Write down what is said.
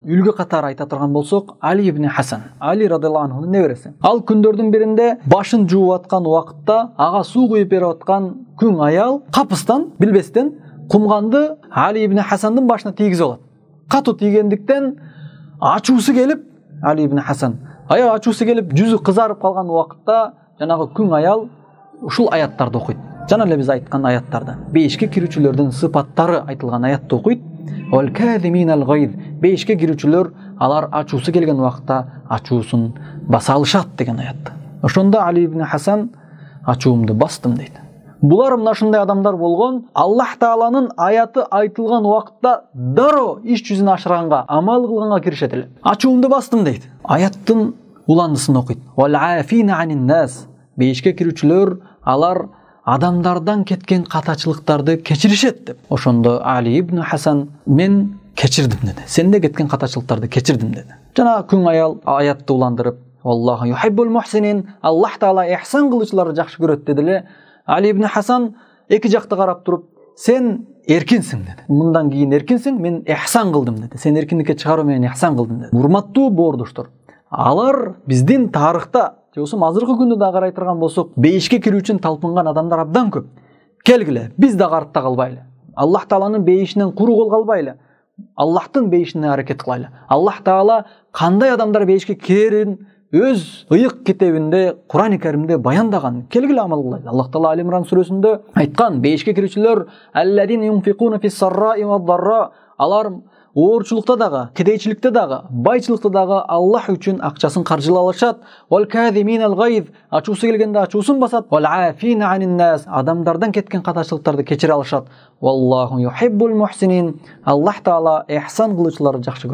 үлгү катары айта турган болсок, Али ибн Хасан, Али радыйаллаху анхунун небереси. Ал күндөрдүн биринде башын жууп аткан убакытта ага суу куюп берип аткан күң аял капыстан билбестен кумганды Али ибн Хасандын башына тийгиziп алат. Катуу тийгендиктен ачуусу келип, Али ибн Хасан ачуусу келип, жүзү кызарып калган убакытта жанагы күң аял ушул аяттарды окуйт. Жана эле биз айткан аяттарда бейишке кирүүчүлөрдүн сыпаттары айтылган аятты окуйт. Вал казиминал гайз, бейишке кирүүчүлөр алар ачуусу келген убакта ачуусун баса алышат деген аят. Ошондо Али ибн Хасан ачуумду бастым дейт. Булар мына ушундай адамдар болгон, Аллах Тааланын аяты айтылган убакытта дароо иш жүзүн ашырганга, амал кылганга киришет эле. Ачуумду бастым дейт. Аяттын уландысын окуйт. Вал афина анин нас, бейишке кирүүчүлөр алар адамдардан кеткен катачылыктарды кечиришет деп. Ошондо Али ибн Хасан мен кечирдим деди. Сенде кеткен катачылыктарды кечирдим деди. Жана күң аял аятты уландырып, Аллаху юхиббул мухсинин, Аллах Таала ихсан кылуучуларды жакшы көрөт деди эле. Али ибн Хасан эки жакты карап туруп, сен эркинсиң деди. Мындан кийин эркинсиң, мен ихсан кылдым деди. Сен эркиндикке чыгаруу менен ихсан кылдым деди. Урматтуу боордоштор, алар биздин тарыхта Жосум азыркы күндө да карай турган болсок, бейишке кирүү үчүн талпынган адамдар абдан көп. Келгиле, биз да артта калбайлы. Аллах Тааланын бейишинен куру кол калбайлы. Аллахтын бейишине аракет кылайлы. Аллах Таала кандай адамдар бейишке кирерин өз ыйык китебинде, Кур'ан-ы Каримде баяндаган. Келгиле амал кылайлы. Аллах Таала Али-Имран сүрөсүндө айткан, бейишке кирүүчүлөр алладин юнфикуна фис-сарраи вад-дарра, алар оорчулукта дагы, кедейчиликте дагы, байчылыкта дагы Аллах үчүн акчасын каржылай алышат. Вал казиминал гайз, ачуусу келгенде ачуусун басат. Вал афина анин нас, адамдардан кеткен катачылыктарды кечире алышат. Валлаху юхиббул мухсинин, Аллах Таала ихсан кылуучуларды жакшы көрөт.